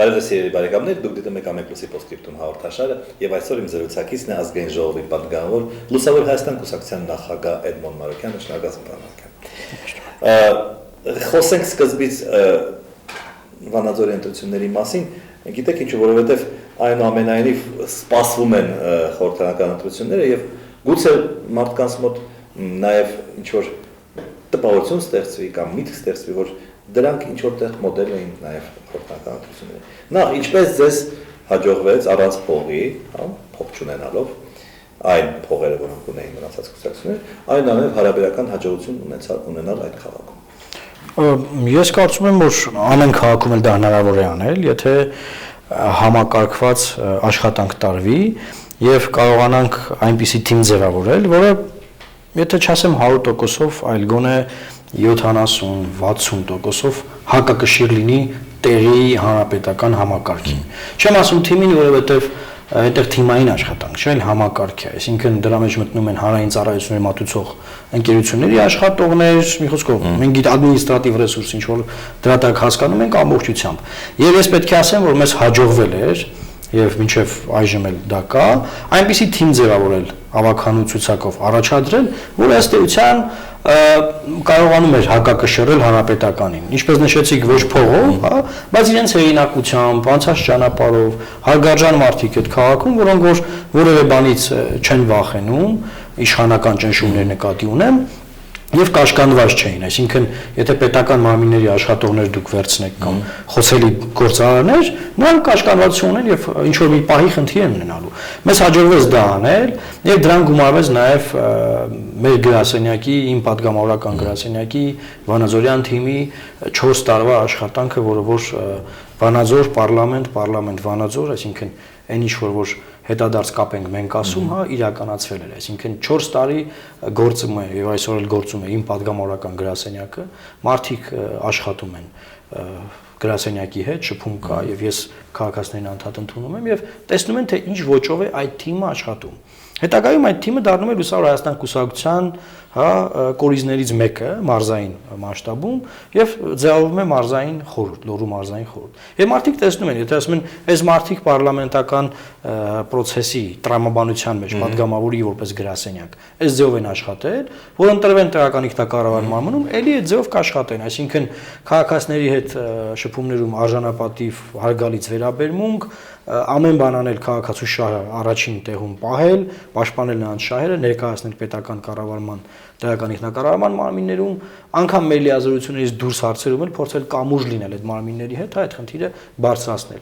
Բարև սիրելի բարեկամներ, դուք դիտում եք Ամեգլուսի Պոստսկրիպտում հաղորդաշարը եւ այսօր իմ զրուցակիցն է ազգային ժողովի պատգամավոր Լուսավոր Հայաստան կուսակցության նախագահ Էդմոն Մարոկյանը, շնորհակալ եմ։ Խոսենք սկզբից Վանաձորի ընտրությունների մասին, գիտեք ինչու, որովհետեւ այնուամենայնիվ սպասվում են խորհրդարանական ընտրությունները եւ գուցե մարդկանց մոտ նաեւ ինչ որ տպավորություն ստեղծվի կամ միտք ստեղծվի, որ դրանք ինչ որտեղ մոդել էին նաև խորհրդարանական ընտրությունները։ Նախ ինչպես ձեզ հաջողվեց առանց փողի, հա, փող չունենալով այն փողերը, որոնք ունեին մնացած կուսակցությունները, այնուամենայնիվ հարաբերական հաջողություն ունենալ այդ քաղաքում։ Ես կարծում եմ, որ ամեն քաղաքում էլ դա հնարավոր է անել, եթե համակարգված աշխատանք տարվի եւ կարողանանք այնպիսի թիմ ձևավորել, որը եթե չասեմ 100%-ով, այլ գոնե 70-60%-ով հակակշիռ լինի տեղի հանրապետական համակարգին։ Չեմ ասում թիմին, որովհետև այդտեղ թիմային աշխատանք չէ, այլ համակարգ է, այսինքն դրա մեջ մտնում են հանրային ծառայություններ մատուցող ընկերությունների աշխատողներ, մի խոսքով, մենք գիտենք ադմինիստրատիվ ռեսուրս, ինչ որ դրա տակ հասկանում ենք ամբողջությամբ։ Եվ ես պետք է ասեմ, որ մեզ հաջողվել էր եւ մինչեւ այժմ էլ դա կա, այնպիսի թիմ ձևավորել, ավականու ցուցակով առաջադրել, որ ըստ էության կարողանում էր հակակշռել հանրապետականին։ Ինչպես նշեցիք, ոչ փողով, հա, բայց իրենց հեղինակությամբ, անցած ճանապարհով, հարգարժան մարդիկ այդ քաղաքում, որոնք որ որևէ բանից չեն վախենում, իշխանական ճնշումներ նկատի ունեն, եւ կաշկանդված չէին, այսինքն եթե պետական մարմինների աշխատողներ դուք վերցնեք կամ խոցելի գործարարներ, նրանք կաշկանդվածություն ունեն եւ ինչ որ մի պահի խնդիր են ունենալու։ Մեզ հաջողվեց դա անել եւ դրան գումարվեց նաեւ մեր գրասենյակի, իմ պատգամավորական գրասենյակի Վանաձորյան թիմի 4 տարվա աշխատանքը, որը որ Վանաձոր պարլամենտ Վանաձոր, այսինքն այն ինչ որ հետադարձ կապ ենք մենք ասում, հա, իրականացվել էր, այսինքն 4 տարի գործում է եւ այսօր էլ գործում է իմ պատգամավորական գրասենյակը, մարդիկ աշխատում են գրասենյակի հետ, շփում կա եւ ես քաղաքացիներին անդադ ընդունում եմ եւ տեսնում են թե ինչ ոճով է այդ թիմը աշխատում։ Հետագայում այդ թիմը դառնում է Լուսավոր Հայաստան կուսակցության, հա, կորիզներից մեկը մարզային մասշտաբում եւ ձևավորվում է մարզային խորհուրդ, Լոռու մարզային խորհուրդ։ Եվ մարդիկ տեսնում են, եթե ասում են, այս մարդիկ պարլամենտական process-ի տրամաբանության մեջ պատգամավորի որպես գրասենյակ, այս ձևով են աշխատել, որ ընտրվեն տեղական ինքնակառավարման մարմնում, ելի այդ ձևով կաշխատեն, այսինքն քաղաքացիների հետ շփումներում արժանապատիվ հարգալից վերաբերմունք, ամեն բան անել քաղաքացու շահը առաջին տեղում պահել, պաշտպանել նրանց շահերը, ներկայացնել պետական կառավարման, տեղական ինքնակառավարման մարմիններում, անգամ մեր լիազորություններից դուրս հարցերում էլ փորձել կամուրջ լինել այդ մարմինների հետ, այդ խնդիրը բարձրացնել։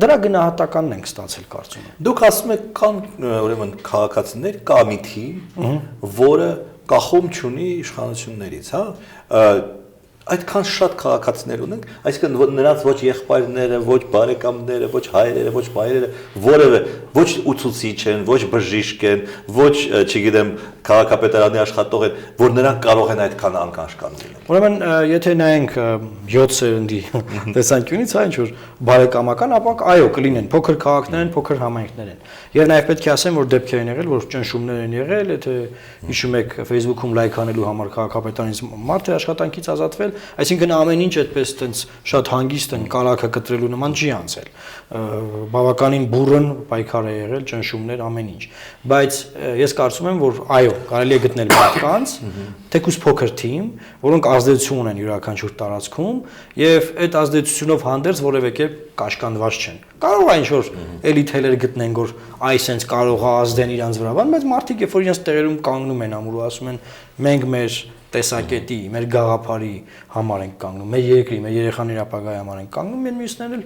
Դրա գնահատականն ենք ստացել կարծում եմ։ Դուք ասում եք կան ուրեմն քաղաքացիներ, կա մի թիմ, որը կախում չունի իշխանություններից, հա, այդքան շատ քաղաքացիներ ունենք, այսինքն նրանց ոչ եղբայրները, ոչ բարեկամները, ոչ հայրերը, ոչ մայրերը, որևէ ոչ ուսուցիչ են, ոչ բժիշկ են, ոչ, չգիտեմ, քաղաքապետարանի աշխատող են, որ նրանք կարող են այդքան անկաշկան լինել։ Ուրեմն, եթե նայենք 7 սերնդի տեսանկյունից, այն ինչ որ բարեկամական, ապա այո, կլինեն փոքր քաղաքներ են, փոքր համայնքներ են։ Եվ նաև պետք է ասեմ, որ դեպքեր են եղել, որ ճնշումներ են եղել, եթե հիշում եք Facebook-ում լայք անելու համար քաղաքապետարանից մարդ է աշխատանքից ազատվել, այսինքն ամեն ինչ այդպես տենց շատ հանգիստ են կարակը կտրելու նման չի անցել։ Բավականին բուրըն պայքար է եղել, ճնշումներ, ամեն ինչ։ Բայց ես կարծում եմ, որ այո, կարելի է գտնել մարդկանց, թեկուզ փոքր թիմ, որոնք ազդեցություն ունեն յուրաքանչյուր տարածքում եւ այդ ազդեցությունով հանդերձ որևէ կերպ կաշկանդված չեն։ Կարող է ինչ-որ էլիթեր գտնեն, որ այսենց կարող է ազդեն իրանց վրա, բայց մարդիկ երբ որ իրենց տեղերում կանգնում են ամուր ու ասում են մենք մեր տեսակետի, մեր գաղափարի համար ենք կանգնում, մեր երկրի, մեր երեխաների ապագայի համար ենք կանգնում, մեր մյուսներն էլ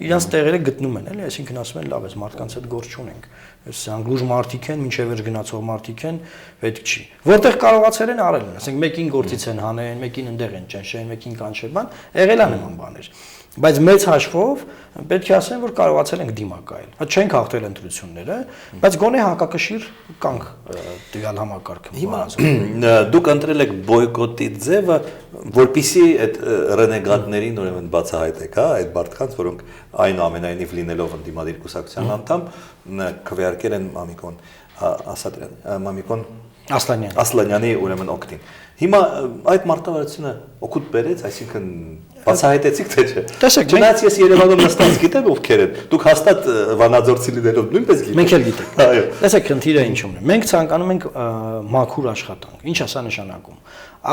իրանց տեղերը գտնում են, էլի, այսինքն ասում են լավ, այս մարդկանց հետ գործ չունենք։ Այս անգլուժ մարդիկ են, մինչև վերջ գնացող մարդիկ են, պետք չի։ Որտեղ կարողացել են արել են, ասենք մեկին գործից են հանեն, մեկին ընդեղ են ճնշեն, մեկին կանչել բան, եղել է նման բաներ։ Բայց մեծ հաշվով պետք է ասեմ, որ կարողացել ենք դիմակայել։ Չենք հաղթել ընտրությունները, բայց գոնե հակակշիռ կանք տվյալ համակարգում։ Հիմա դուք ընտրել եք բոյկոտի ձևը, որպիսի այդ ռենեգատներին ուրեմն բացահայտեք, հա, այդ մարդկանց, որոնք այնուամենայնիվ լինելով ընդդիմադիր կուսակցության անդամ քվեարկել են Մամիկոն Ասլանյանի ուրեմն օգտին։ Հիմա այդ մարտավարությունը օգուտ բերեց, այսինքն բացահայտեցիք թե չէ։ Տեսեք, չնայած ես Երևանում նստած գիտեմ ովքեր են։ Դուք հաստատ վանաձորցի լինելով նույնպես գիտեք։ Մենք էլ գիտենք։ Այո։ Տեսեք, խնդիրը ինչու՞մն է։ Մենք ցանկանում ենք մաքուր աշխատանք։ Ինչ է սա նշանակում։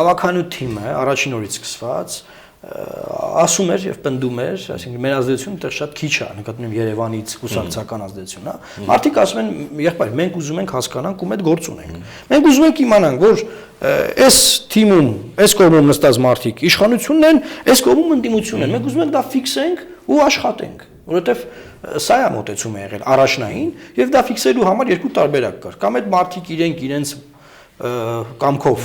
Ավականու թիմը առաջին օրից սկսված ասում էր եւ պնդում էր, այսինքն մեր ազդեցությունը այդտեղ շատ քիչ է, նկատում եմ Երևանից կուսակցական ազդեցություն, հա։ Մարդիկ ասում են, եղբայր, մենք ուզում ենք հասկանանք ու մեծ գործ ունենք։ Մենք ուզում ենք իմանանք, որ այս թիմում, այս կողմում նստած մարդիկ իշխանությունն են, այս կողմում ընդդիմությունն են։ Մենք ուզում ենք դա ֆիքսենք ու աշխատենք, որովհետեւ սա է մոտեցումը եղել առաջնային եւ դա ֆիքսելու համար երկու տարբերակ կար։ Կամ այդ մարդիկ իրենց կամքով,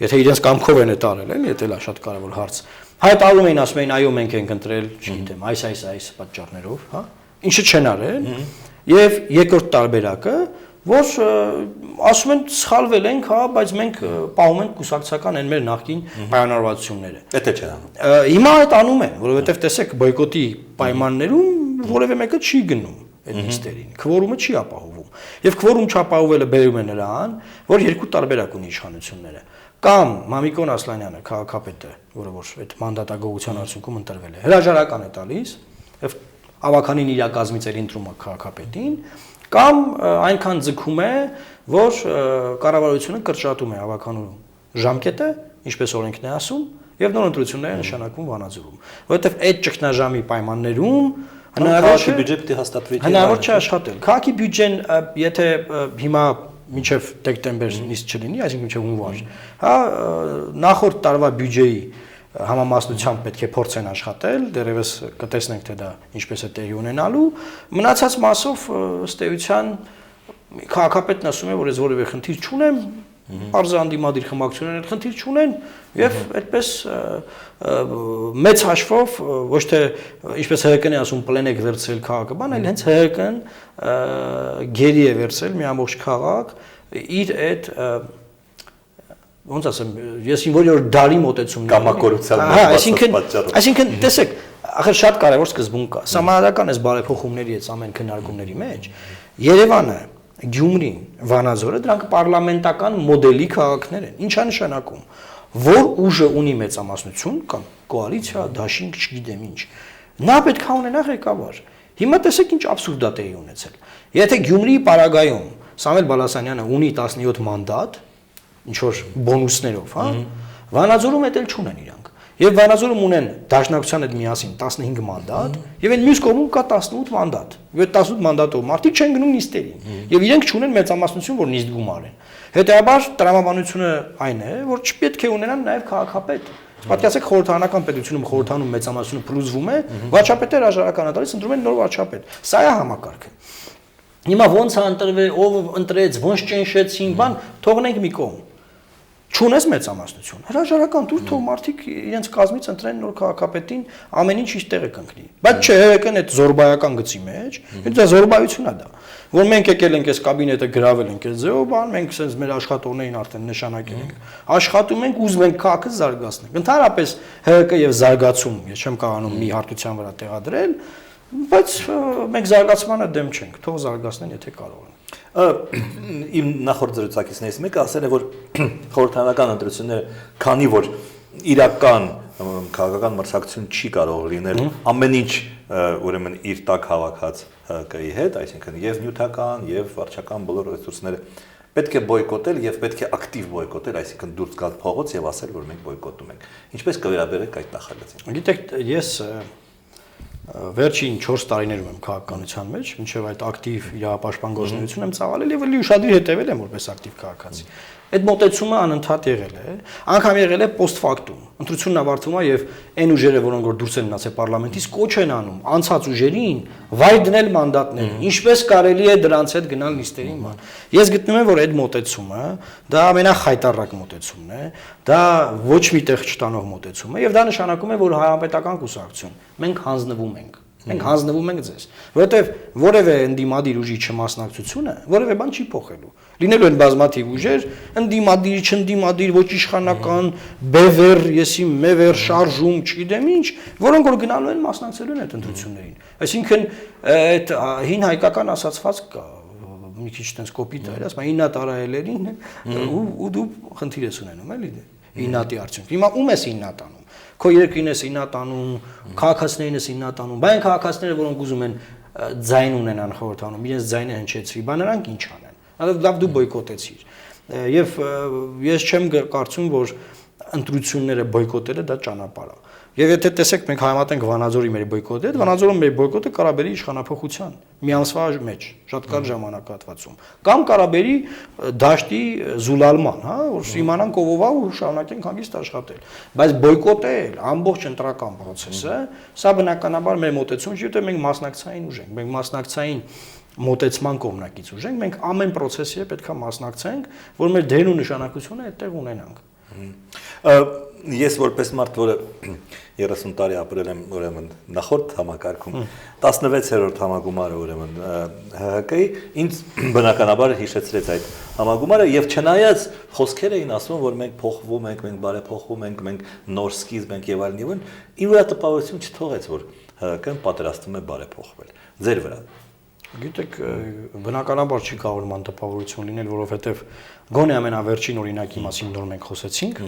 եթե իրենց կամքով են տարել, էլի, դա շատ կարևոր հարց։ Հայտարարում էին, ասում էին, այո, մենք ենք ընտրել, չգիտեմ, այս պատճառներով, հա։ Ինչը չեն արել։ Եվ երկրորդ տարբերակը, որ ասում են սխալվել ենք, հա, բայց մենք պահում ենք կուսակցական այն մեր նախկին պայմանավորվածությունները։ Դա չէ անում։ Հիմա այդ անում են, որովհետև տեսեք, բոյկոտի պայմաններում որևէ մեկը չի գնում այդ նիստերին։ Քվորումը չի ապահովում։ Եվ քվորում չապահովելը բերում է նրան, որ երկու տարբերակ ունի իշխանությունները։ Կամ Մամիկոն Ասլանյանը, քաղաքապետը, որը որ այդ մանդատագողության արդյունքում ընտրվել է, հրաժարական է տալիս, եւ ավականին իր կազմից էր ընտրում քաղաքապետին, կամ այնքան ձգում է, որ կառավարությունը կրճատում է ավականու ժամկետը, ինչպես օրենքն է ասում, եւ նոր ընտրությունները նշանակվում Վանաձորում, որովհետեւ այդ ճգնաժամի պայմաններում հնարավոր բյուջե պիտի հաստատվի։ Հնարավոր չէ աշխատել։ Քաղաքի բյուջեն, եթե հիմա մինչև դեկտեմբեր նիստ չլինի, այսինքն մինչև հունվար, հա, natuurort տարվա բյուջեի համամասնությամբ պետք է փորձեն աշխատել, դեռևս կտեսնենք թե դա ինչպես է տեղի ունենալու, մնացած մասով ըստ էության քաղաքապետն ասում է, որ ես որևէ խնդիր չունեմ, Պարզ անդիմադիր խմբակցությունները խնդիր չունեն եւ այդպես մեծ հաշվով ոչ թե ինչպես ՀՀԿ-ն է ասում պլենեք վերցրել քաղաքը, բան, այլ հենց ՀՀԿ-ն գերի է վերցրել մի ամբողջ քաղաք իր այդ ոնց ասեմ, ես ինչ որ դարի մոտեցումն կամակորության այսինքն տեսեք, ախր շատ կարևոր սկզբունք կա։ Սահմանադրական էս բարեփոխումների այս ամեն քննարկումների մեջ Երևանը, Գյումրին, Վանաձորը դրանք պարլամենտական մոդելի քաղաքներ են։ Ինչ է նշանակում, որ ուժը ունի մեծամասնություն կամ կոալիցիա, դաշինք, չգիտեմ ինչ։ Նա պետք է ունենա ղեկավար։ Հիմա տեսեք ինչ աբսուրդ է տեղի ունեցել։ Եթե Գյումրիի պարագայում Սամվել Բալասանյանը ունի 17 մանդատ, ինչ որ բոնուսներով, հա, Վանաձորում էլ չունեն իրանք։ Եվ Վանաձորում ունեն դաշնակցության հետ միասին 15 մանդատ, եւ այն մյուս կողմում կա 18 մանդատ։ Եվ այդ 18 մանդատով մարդիկ չեն գնում նիստերին։ Եվ իրենք չունեն մեծամասնություն, որ նիստ գումարեն։ Հետեւաբար տրամաբանությունը այն է, որ չպետք է ունենան նաեւ քաղաքապետ։ Պատկերացեք խորհրդարանական պետությունում խորհրդանում մեծամասնությունը փլուզվում է, վարչապետը հրաժարականատարից ընտրում են նոր վարչապետ։ Սա է համակարգը։ Հիմա ոնց է ընտրվել, ով ընտրեց, ոնց ճնշեցին, բան, թողնենք մի կողմ։ Չունես մեծամասնություն։ Հրաժարական դուր թող մարդիկ իրենց կազմից ընտրեն նոր քաղաքապետին, ամեն ինչ իր տեղը կընկնի։ Բայց չէ, ՀՀԿ-ն այդ զորբայական գծի մեջ, դա զորբայություն է դա, որ մենք եկել ենք այս կաբինետը գրավել ենք այս ձեով, բան, մենք sense մեր աշխատողներին արդեն նշանակել ենք։ Աշխատում ենք, ուզում ենք քաղաքը զարգացնել։ Ընդհանրապես ՀՀԿ եւ զարգացում, ես չեմ կարողանում մի հարթության վրա տեղադրել, բայց մենք զարգացմանը դեմ չենք, թող զարգացնեն, եթե կարող են։ Իմ նախորդ զրուցակիցներից մեկը ասել է, որ խորհրդարանական ընտրությունները, քանի որ իրական քաղաքական մրցակցություն չի կարող լինել ամեն ինչ ուրեմն իր տակ հավաքած ՀԿ-ի հետ, այսինքն եւ նյութական եւ վարչական բոլոր ռեսուրսները պետք է բոյկոտել եւ պետք է ակտիվ բոյկոտել, այսինքն դուրս գալ փողոց եւ ասել, որ մենք բոյկոտում ենք։ Ինչպես կվերաբերեք այդ նախագծին։ Գիտեք, ես վերջին 4 տարիներում եմ քաղաքականության մեջ, մինչև այդ ակտիվ իրավապաշտպան գործունեություն եմ ծավալել եւ էլի ուշադիր հետեւել եմ որպես ակտիվ քաղաքացի։ Այդ մոտեցումը անընդհատ եղել է, անգամ եղել է post factum։ Ընտրությունն ավարտվում է եւ այն ուժերը, որոնք որ դուրս են մնացել պարլամենտից, կոչ են անում անցած ուժերին վայր դնել մանդատներին։ Ինչպես կարելի է դրանց հետ գնալ նիստերին ման։ Ես գտնում եմ, որ այդ մոտեցումը դա ամենախայտառակ մոտեցումն է, դա ոչ մի տեղ չտանող մոտեցում է եւ դա նշանակում է, որ հանրապետական կուսակցություն մենք հանձնվում ենք Մենք հանձնվում ենք ձեզ, որովհետև որևէ ընդդիմադիր ուժի չմասնակցությունը որևէ բան չի փոխելու։ Լինելու են բազմաթիվ ուժեր, ընդդիմադիր, չընդդիմադիր, ոչ իշխանական, բևեր, եսի մևեր, շարժում, չգիտեմ ինչ, որոնք որ գնալու են մասնակցելու են այդ ընտրություններին։ Այսինքն այդ հին հայկական ասացվածք կա, մի քիչ տենց կոպիտ է, ասում են իննատ արայելերին ու դու խնդիր ես ունենում, էլի իննատի արդյունք։ Հիմա ում ես իննատ անում։ Քո երկրին ես իննատ անում, քաղաքացիներին ես իննատ անում, բայց քաղաքացիները, որոնք ուզում են ձայն ունենան խորհրդանում, իրենց ձայնը հնչեցվի, բա նրանք ինչ անեն։ Լավ դու բոյկոտեցիր։ Եվ ես չեմ կարծում, որ ընտրությունները բոյկոտելը դա ճանապարհ է։ Եվ եթե տեսեք մենք համատենք Վանաձորի մեր բոյկոտի հետ, Վանաձորում մեր բոյկոտը կարաբերի իշխանափոխության մի ամսվա մեջ, շատ կարճ ժամանակահատվածում, կամ կարաբերի դաշտի զուլալման, հա, որ իմանանք ով ով ու շարունակենք հանգիստ աշխատել։ Բայց բոյկոտել ամբողջ ընտրական process-ը, սա բնականաբար մեր մոտեցում չի, որտեղ մենք մասնակցային ուժ ենք, մենք մասնակցային մոտեցման կողմնակից ուժ ենք, մենք ամեն process-ի պետքա մասնակցենք, որ մեր դերն ու նշանակությունը այդտեղ ունենանք։ Ես որպես մարդ, որը 30 տարի ապրել եմ ուրեմն նախորդ համակարգում, 16-րդ համագումարը ուրեմն ՀՀԿ-ի ինձ բնականաբար հիշեցրեց այդ համագումարը եւ չնայած խոսքեր էին ասում, որ մենք փոխվում ենք, մենք բարեփոխվում ենք, մենք նոր սկիզբ ենք եւ այլն, իմ վրա տպավորություն չթողեց, որ ՀՀԿ-ն պատրաստվում է բարեփոխվել։ Ձեր վրա։ Գիտեք, բնականաբար չի կարող ման տպավորություն լինել, որովհետև գոնե ամենավերջին օրինակի մասին նոր մենք խոսեցինք,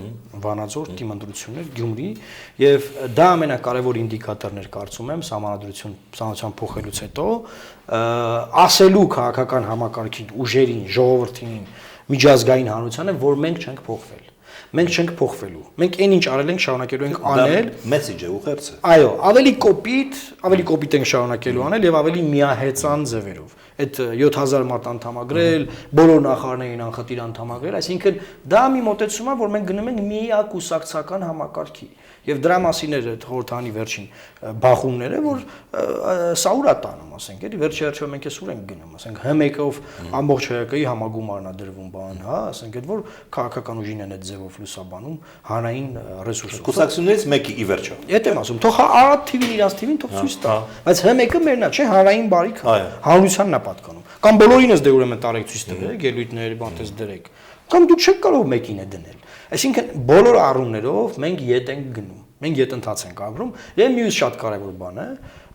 Վանաձոր, թիմ ընտրություններ, Գյումրի, եւ դա ամենակարևոր ինդիկատորներ կարծում եմ սահմանադրության փոխելուց հետո ասելու քաղաքական համակարգին, ուժերին, ժողովրդին, միջազգային հանրությանը, որ մենք չենք փոխվել։ Մենք չենք փոխվելու։ Մենք այն ինչ արել ենք, շարունակելու ենք անել։ Մեսեջը ուղերձը։ Այո, ավելի կոպիտ ենք շարունակելու անել եւ ավելի միահեծան ձևերով։ Այդ 7000 մարդ անդամագրել, բոլոր նախարարներին անխտիր անդամագրել, այսինքն դա մի մոտեցում է, որ մենք գնում ենք միակուսակցական համակարգի։ Եվ դրա մասին էր այդ խորհրդանի վերջին բախումները, որ սա ուր է տանում, ասենք, էլի վերջերիով մենք էս ուր ենք գնում, ասենք, ՀՄԿ-ով ամբողջ ՀՀԿ-ի համագումարն է դրվում բան, հա, ասենք, այդ որ քաղաքական ուժին են այդ ձևով լուսաբանում հանրային ռեսուրսով։ Կուսակցություններից մեկի ի վերջո։ Էդ եմ ասում, թող Արադ TV-ն իրանց TV-ն թող ցույց տա, բայց ՀՄԿ-ը մերն է, չէ, հանրային բարիք, հանրությանն է պատկանում։ Կամ բոլորին ես դե ուրեմն տարեք ցույց տվեք, ելույթներ, բանտես դրեք։ Կամ դու չեք կարող մեկին է դնել։ Այսինքն բոլոր առումներով մենք ետ ենք գնում, մենք ետ ընթաց ենք ապրում, եւ մյուս շատ կարեւոր բան է,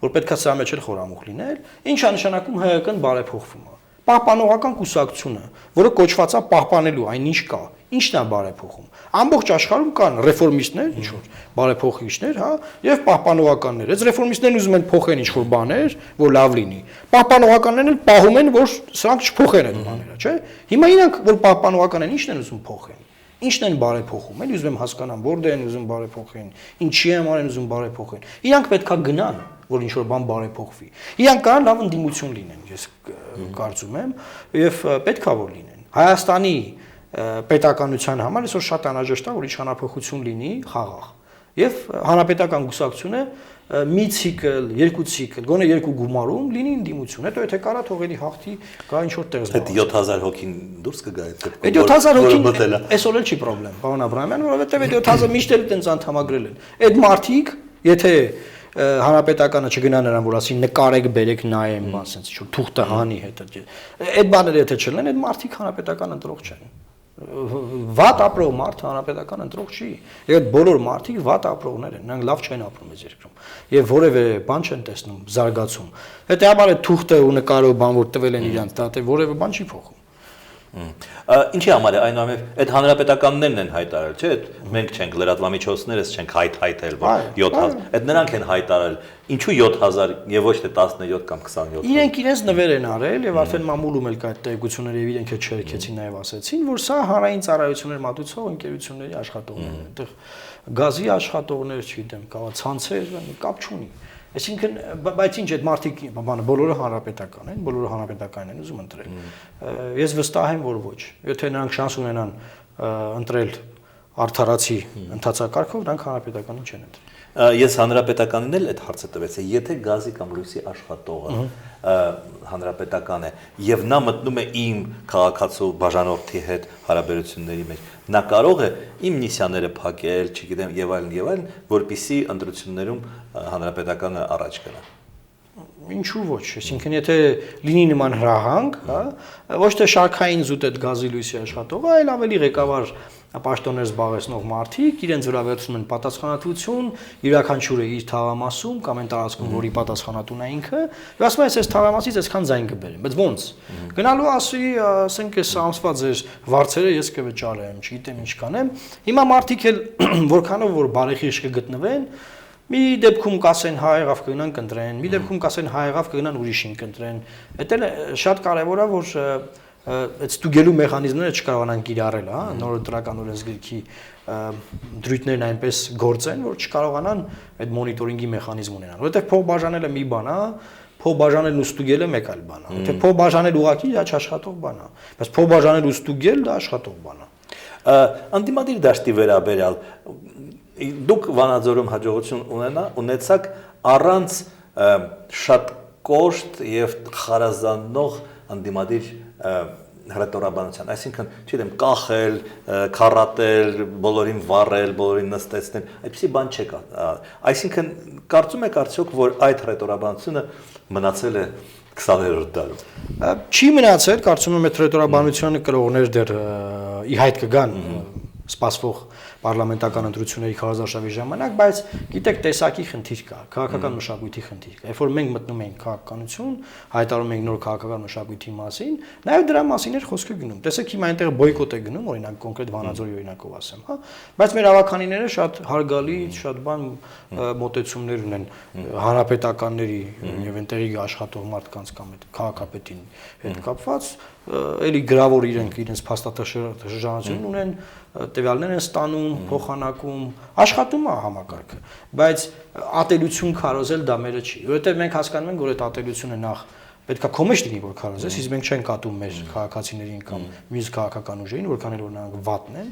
որ պետքա սա մեջ էլ խորամուխ լինել, ինչա նշանակում ՀՀԿ-ն բարեփոխվում է։ Պահպանողական կուսակցությունը, որը կոչված է պահպանելու այնինչ կա, ինչն է բարեփոխում։ Ամբողջ աշխարհում կան ռեֆորմիստներ, ինչ որ բարեփոխիչներ, հա, եւ պահպանողականներ։ Այս ռեֆորմիստներն ուզում են փոխեն ինչ որ բաներ, որ լավ լինի։ Պահպանողականներն էլ պահում են, որ սրանք չփոխեն այդ բաները, չէ՞։ Հիմա իրանք որ պահպանողական են, ի՞նչն են ուզում փոխեն։ Ինչն են բարեփոխում, էլի ուզում եմ հասկանամ, որտեղ են ուզում բարեփոխեն, ինչի համար են ուզում բարեփոխեն։ Իրանք պետքա գնան, որ ինչ որ բան բարեփոխվի։ Իրանք կարող լավ ընդդիմություն լինեն, ես կարծում եմ, եւ պետքա որ լինեն։ Հայաստանի պետականության համար այսօր շատ անհրաժեշտ է, որ իշխանափոխություն լինի խաղաղ։ Եվ հանրապետական գուսակցությունը մի ցիկլ, երկու ցիկլ, գոնե երկու գումարում լինի ընդդիմություն։ Հետո եթե կարա թողելի հաղթի գա ինչ որ տեղս։ Այդ 7000 հոգին դուրս կգա այդ դեպքում։ Այդ 7000 հոգին այսօր էլ չի խնդրեմ, պարոն Աբրահամյան, որովհետև այդ 7000 միշտ էլ տենց անդամագրել են։ Այդ մարդիկ, եթե հանրապետականը չգնա նրան, որ ասի նկարեք, բերեք, նայեմ, բան sense ինչ որ թուղթը հանի հետը։ Այդ բաները եթե չլինեն, այդ մարդիկ հանրապետական ընտրող չեն։ Վատ ապրող մարդ հանրապետական ընտրող չի։ Եվ այդ բոլոր մարդիկ վատ ապրողներ են, նրանք լավ չեն ապրում այս երկրում։ Եվ որևէ բան չեն տեսնում, զարգացում։ Հետեւաբար այդ թուղթը ու նկարով բան որ տվել են իրանց, դա որևէ բան չի փոխում։ Ինչի համար է այնուամենայնիվ այդ հանրապետականներն են հայտարարել, չէ՞, մենք չենք լրատվամիջոցներս չենք հայտարարել, որ 7000, այդ նրանք են հայտարարել, ինչու 7000 եւ ոչ թե 17 կամ 27։ Իրենք իրենց նվեր են արել եւ արդեն մամուլում էլ կա այդ տեղեկությունները եւ իրենք էլ չերքեցին նաեւ ասեցին, որ սա հանրային ծառայություններ մատուցող ընկերությունների աշխատողներ են, այդտեղ գազի աշխատողներ, չգիտեմ, կա ցանցեր, կապ չունի։ Այսինքն, բայց ինչ այդ մարդիկ բանը բոլորը հանրապետական են, բոլորը հանրապետական են ուզում ընտրել։ Ես վստահ եմ, որ ոչ։ Եթե նրանք շանս ունենան ընտրել արդարացի ընթացակարգով, նրանք հանրապետականը չեն ընտրել։ Ես հանրապետականին էլ այդ հարցը տվեցի, եթե գազի կամ լույսի աշխատողը հանրապետական է եւ նա մտնում է իմ քաղաքացու բաժանորդի հետ հարաբերությունների մեջ, նա կարող է իմ նիսյաները փակել, չգիտեմ, եւ այլն, որպիսի ընտրություններում հանրապետականը առաջ գնա։ ինչու ոչ, այսինքն եթե լինի նման հրահանգ, հա, ոչ թե շարքային զուտ այդ գազի լույսի աշխատողը, այլ ավելի ղեկավար պաշտոններ զբաղեցնող մարդիկ իրենց վրա վերցնում են պատասխանատվություն, յուրաքանչյուրը իր թաղամասում կամ այն տարածքում, որի պատասխանատուն է ինքը, եւ ասում է, այս թաղամասից այսքան ձայն կբերեմ, բայց ո՞նց։ Գնալու ասի, ասենք այս ամսվա ձեր վարձերը ես կվճարեմ, չգիտեմ ինչ կանեմ։ Հիմա մարդիկ էլ որքանով որ բարեխիղճ կգտնվեն, մի դեպքում կասեն հա եղավ կգնան կընտրեն, մի դեպքում կասեն հա եղավ կգնան ուրիշին կընտրեն։ Դա էլ շատ կարևոր է, որ այդ ստուգելու մեխանիզմները չկարողանան կիրառել, հա, նոր դրական օրենսգրքի դրույթներն այնպես գործեն, որ չկարողանան այդ մոնիտորինգի մեխանիզմ ունենան, որովհետև փող բաժանելը մի բան է, փող բաժանելն ու ստուգելը մեկ այլ բան է։ Եթե փող բաժանել ուղղակի դա չաշխատող բան է, բայց փող բաժանել ու ստուգել դա աշխատող բան է։ Անդիմադիր դաշտի վերաբերյալ դուք Վանաձորում հաջողություն ունեցաք առանց շատ կոշտ եւ խարազանող անդիմադիր հրետորաբանության, այսինքն, չգիտեմ, կախել, քառատել, բոլորին վառել, բոլորին նստեցնել, այդպիսի բան չեք։ Այսինքն, կարծում եք արդյոք, որ այդ հրետորաբանությունը մնացել է 20-րդ դարում։ Չի մնացել, կարծում եմ այդ հրետորաբանությունը կրողներ դեռ ի հայտ կգան սպասվող պարլամենտական ընտրությունների քարոզարշավի ժամանակ, բայց գիտեք, տեսակի խնդիր կա, քաղաքական մշակույթի խնդիր կա։ Երբ որ մենք մտնում ենք քաղաքականություն, հայտարարում ենք նոր քաղաքական մշակույթի մասին, նաև դրա մասին էր խոսքը գնում։ Տեսեք, հիմա այնտեղ բոյկոտ է գնում, օրինակ կոնկրետ Վանաձորի օրինակով ասեմ, հա, բայց մեր ավականիները շատ հարգալից, շատ բան մոտեցումներ ունեն հանրապետականների եւ այնտեղի աշխատող մարդկանց կամ այդ քաղաքապետին հետ կապված, էլի գրավոր իրենց փաստաթղթաշրջանություն ունեն, տվյալներ են ստանում, փոխանակում, աշխատում է համակարգը, բայց ատելություն քարոզել դա մերը չի, որովհետև մենք հասկանում ենք, որ այդ ատելությունը նախ պետքա կոմեջ լինի, որ քարոզես, իսկ մենք չենք ատում մեր քաղաքացիներին կամ մյուս քաղաքական ուժերին, որքան էլ որ նրանք վատն են,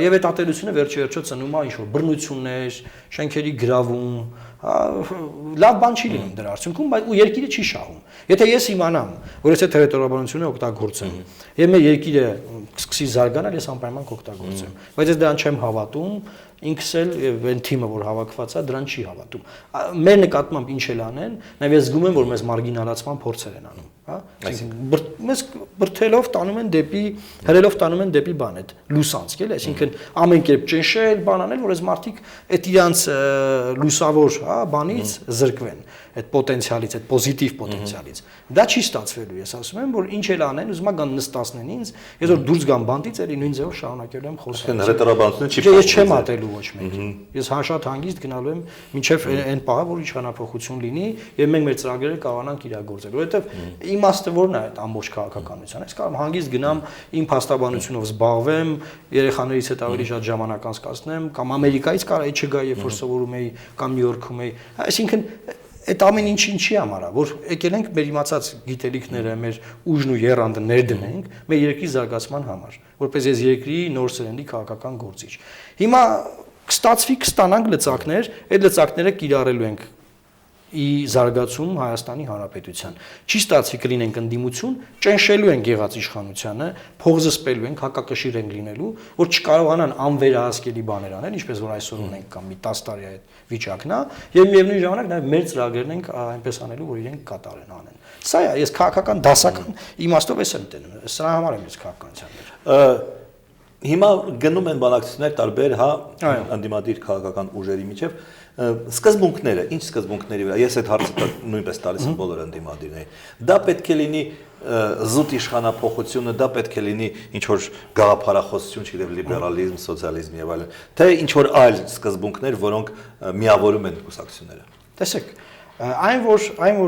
եւ այդ ատելությունը վերջիվերջո ծնում է ինչ-որ բռնություններ, շենքերի գրավում, լավ բան չի լինում դրա արդյունքում, բայց ու երկիրը չի շահում։ Եթե ես իմանամ, որ ես այդ հրետորաբանությունը օգտագործեմ, եւ մեր երկիրը սկսի զարգանալ, ես անպայման կօգտագործեմ, բայց ես դրան չեմ հավատում, ինքս էլ այն թիմը, որ հավաքված է, դրան չի հավատում։ Մեր նկատմամբ ինչ էլ անեն, նաև ես զգում եմ, որ մեզ մարգինալացման փորձեր են անում, հա։ Մեզ բրթելով տանում են դեպի, հրելով տանում են դեպի բան այդ լուսանցք, էլի, այսինքն ամեն կերպ ճնշել, բան անել, որ այս մարդիկ այդ իրանց լուսավոր, հա, բանից զրկվեն, այդ պոտենցիալից, այդ պոզիտիվ պոտենցիալից։ Դա չի ստացվելու, ես ասում եմ, որ ինչ էլ անեն, ուզում եմ նստացնեն ինձ, ես որ դուրս գամ բանտից, էլի նույն ձևով շարունակելու եմ խոսել։ Հրետորաբանությունը չի Ես չեմ ատելու ոչ մեկին։ Ես շատ հանգիստ գնալու եմ մինչև այն պահը, որ իշխանափոխություն լինի եւ մենք մեր ծրագրերը կարողանանք իրագործել, որովհետեւ իմաստը որն է այդ ամբողջ քաղաքականության։ Ես կարող եմ հանգիստ գնամ իմ փաստաբանությունով զբաղվեմ, երեխաներից հետ ավելի շատ ժամանակ անցկացնեմ, կամ Ամերիկայից կարայի չգա, երբ որ սովորում էի, կամ Նյու Յորքում էի։ Այսինքն այդ ամեն ինչի ինչի համար է, որ եկել ենք մեր իմացած գիտելիքները, մեր ուժն ու եռանդը ներդնենք մեր երկրի զարգացման համար, որպես այս երկրի նոր սերնդի քաղաքական գործիչ։ Հիմա կստացվի կստանանք լծակներ, այդ լծակները կիրառելու ենք ի զարգացում Հայաստանի Հանրապետության։ Չի ստացվի կլինենք ընդդիմություն, ճնշելու ենք եղած իշխանությանը, փողզսպելու ենք, հակակշիռ ենք լինելու, որ չկարողանան անվերահսկելի բաներ անել, ինչպես որ այսօր ունենք կամ մի 10 տարի այդ վիճակն է, եւ միևնույն ժամանակ նաեւ մեր ծրագրերն ենք այնպես անելու, որ իրենք կատարեն անեն։ Սա է, ես քաղաքական դասական իմաստով եմ տենում, սրա համար եմ ես քաղաքականության։ Հիմա գնում են բանակցություններ տարբեր, հա, անդիմադիր քաղաքական ուժերի միջև սկզբունքները, ինչ սկզբունքների վրա, ես այդ հարցը նույնպես տալիս եմ բոլոր անդիմադիրներին։ Դա պետք է լինի զուտ իշխանափոխությունը, դա պետք է լինի ինչ որ գաղափարախոսություն, չգիտեմ, լիբերալիզմ, սոցիալիզմ եւ այլն, թե ինչ որ այլ սկզբունքներ, որոնք միավորում են կուսակցությունները։ Տեսեք, այն որ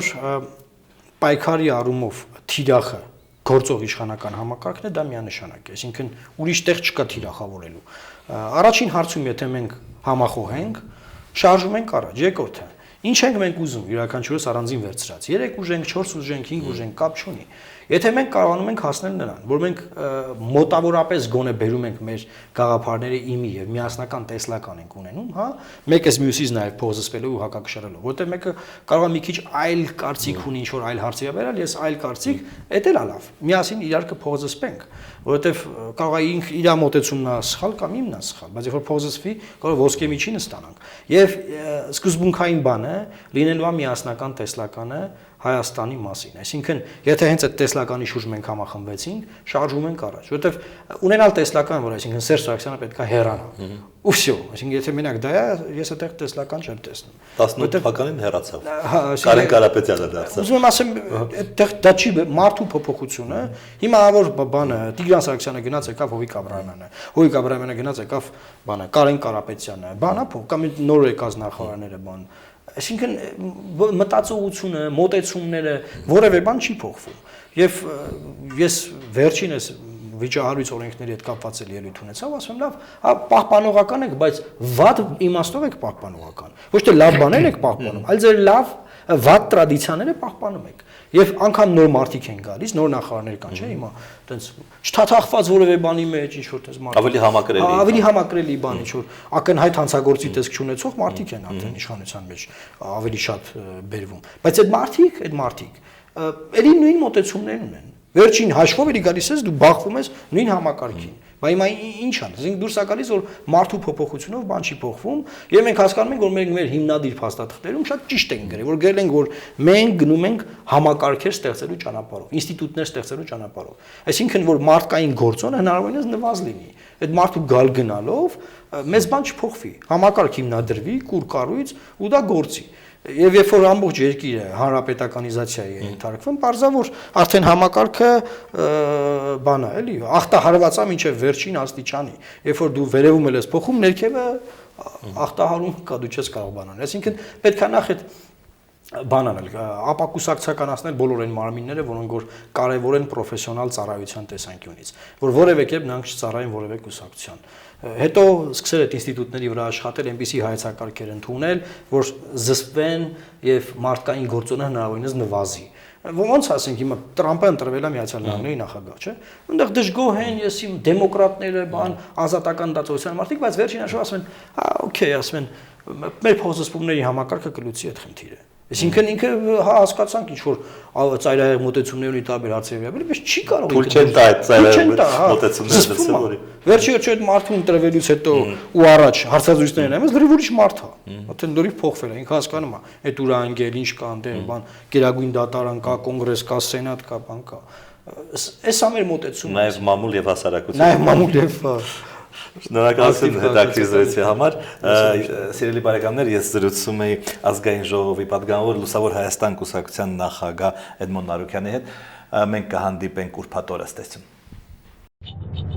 պայքարի առումով թիրախը գործող իշխանական համակարգն է, դա միանշանակ է, այսինքն ուրիշ տեղ չկա թիրախավորելու։ Առաջին հարցում, եթե մենք համախոհենք, շարժում ենք առաջ, երկրորդը։ Ինչ ենք մենք ուզում, յուրաքանչյուրս առանձին վերցրած։ 3 ուժ ենք, 4 ուժ ենք, 5 ուժ ենք, կապ չունի։ Եթե մենք կարողանում ենք հասնել նրան, որ մենք մոտավորապես գոնե բերում ենք մեր գաղափարները իմի եւ միասնական տեսլական ենք ունենում, հա, մեկս մյուսից նաեւ փոխզսպելով ու հակակշռելով, որտեղ մեկը կարող է մի քիչ այլ կարծիք ունի, ինչ որ այլ հարցի է վերալ, ես այլ կարծիք, դա էլ լավ։ Միասին իրար կփոխզսպենք, որովհետեւ կարող է ինքը իր մոտեցումն է սխալ կամ իմն է սխալ, բայց երբ որ փոխզսպի, կարող ոսկե միջինը ստանանք։ Եվ սկզբունքային բանը, է, լինելու է միասնական տեսլականը Հայաստանի մասին։ Այսինքն, եթե հենց այդ տեսլականի շուրջ մենք համախմբվեցինք, շարժվում ենք առաջ, որովհետև ունենալ տեսլական, որ այսինքն Սերժ Սարգսյանը պետք է հեռանա։ Ու վсё, այսինքն եթե մենակ դա է, ես այդտեղ տեսլական չեմ տեսնում։ 18 թվականին հեռացավ։ Կարեն Կարապետյանը դարձավ։ Ուզում եմ ասեմ, այդտեղ դա չի մարդու փոփոխությունը։ Հիմա որ բանը Տիգրան Սարգսյանը գնաց եկավ Հովիկ Աբրահամյանը։ Հովիկ Աբրահամյանը գնաց եկավ բանը Կարեն Կարապետյանը։ Բանա փոխ կամ նոր եկած նախարարները բան։ Այսինքն մտածողությունը, մոտեցումները որևէ բան չի փոխվում։ Եվ ես վերջինս վիճահարույց օրենքների հետ կապված էլ ելույթ ունեցավ, ասում եմ լավ, պահպանողական եք, բայց վատ իմաստով եք պահպանողական։ Ոչ թե լավ բաներ եք պահպանում, այլ ձեր լավ վատ տրադիցիաները պահպանում եք։ Եվ անգամ նոր մարդիկ են գալիս, նոր նախարարներ կան, չէ՞, հիմա այտենց չթաթախված որևէ բանի մեջ ինչ որ տես մարդիկ ավելի համակրելի բան ինչ որ ակնհայտ հանցագործի տեսք չունեցող մարդիկ են արդեն իշխանության մեջ ավելի շատ բերվում։ Բայց այդ մարդիկ էլի նույն մոտեցումներն ունեն։ Վերջին հաշվով էլի գալիս ես դու բախվում ես նույն համակարգին։ Բայց հիմա ինչ ան, ասենք դուրս է գալիս որ մարդու փոփոխությունով բան չի փոխվում, եւ մենք հասկանում ենք որ մենք մեր հիմնադիր փաստաթղթերում շատ ճիշտ ենք գրել, որ գրել ենք որ մենք գնում ենք համակարգեր ստեղծելու ճանապարհով, ինստիտուտներ ստեղծելու ճանապարհով։ Այսինքն որ մարդկային գործոնը հնարավորինս նվազ լինի։ Այդ մարդու գալ գնալով մեծ բան չփոխվի։ Համակարգ հիմնադրվի, կուր կառույց ու դա գործի։ Եվ երբ որ ամբողջ երկիրը հանրապետականիզացիայի է ենթարկվում, բարձա որ արդեն համակարգը բան է, էլի, ախտահարվածա մինչև վերջին աստիճանի։ Երբ որ դու վերևում ես փոխում, ներքևը ախտահարում կա, դու չես կարող բան անել։ Այսինքն պետք է նախ այդ բան անել, ապակուսակցականացնել բոլոր այն մարմինները, որոնք որ կարևոր են պրոֆեսիոնալ ծառայության տեսանկյունից, որ որևէ կերպ նրանք չծառայեն որևէ կուսակցության։ Հետո սկսել այդ ինստիտուտների վրա աշխատել, այնպիսի հայեցակարգեր ընդունել, որ զսպեն եւ մարդկային գործոնը հնարավորինս նվազի։ Ոնց ասենք հիմա Տրամպը ընտրվել է Միացյալ Նահանգների նախագահ, չէ՞։ Այնտեղ դժգոհ են, ես իմ դեմոկրատները, բան, ազատական դատողության մարդիկ, բայց վերջին հաշվով ասում են, օքեյ, ասում են, մեր փոխզսպումների համակարգը կլուծի այդ խնդիրը։ Այսինքն ինքը հասկացանք ինչ որ ծայրահեղ մոտեցումներ ունի տարբեր հարցերի վրա, բայց չի կարող ինքը չեն տա այդ ծայրահեղ մոտեցումները դրսևորի։ Վերջի վերջի այդ մարդուն ընտրվելուց հետո ու առաջ հարցազրույցներն են, լրիվ ուրիշ մարդ է։ Եթե նորից փոխվել է, ինքը հասկանում է, այդ ուրա անգել, ինչ կա այնտեղ, բան, Գերագույն դատարան կա, կոնգրես կա, սենատ կա, բան կա։ Էսա մեր մոտեցումն է։ Նաև մամուլ եւ հասարակություն։ Նաև մամուլ եւ Շնորհակալություն հետաքրքիր զրույցի համար։ Սիրելի բարեկամներ, ես զրուցում էի ազգային ժողովի պատգամավոր Լուսավոր Հայաստան կուսակցության նախագահ Էդմոն Նարոկյանի հետ։ Մենք կհանդիպենք ուրբաթ օրը, ստեսություն։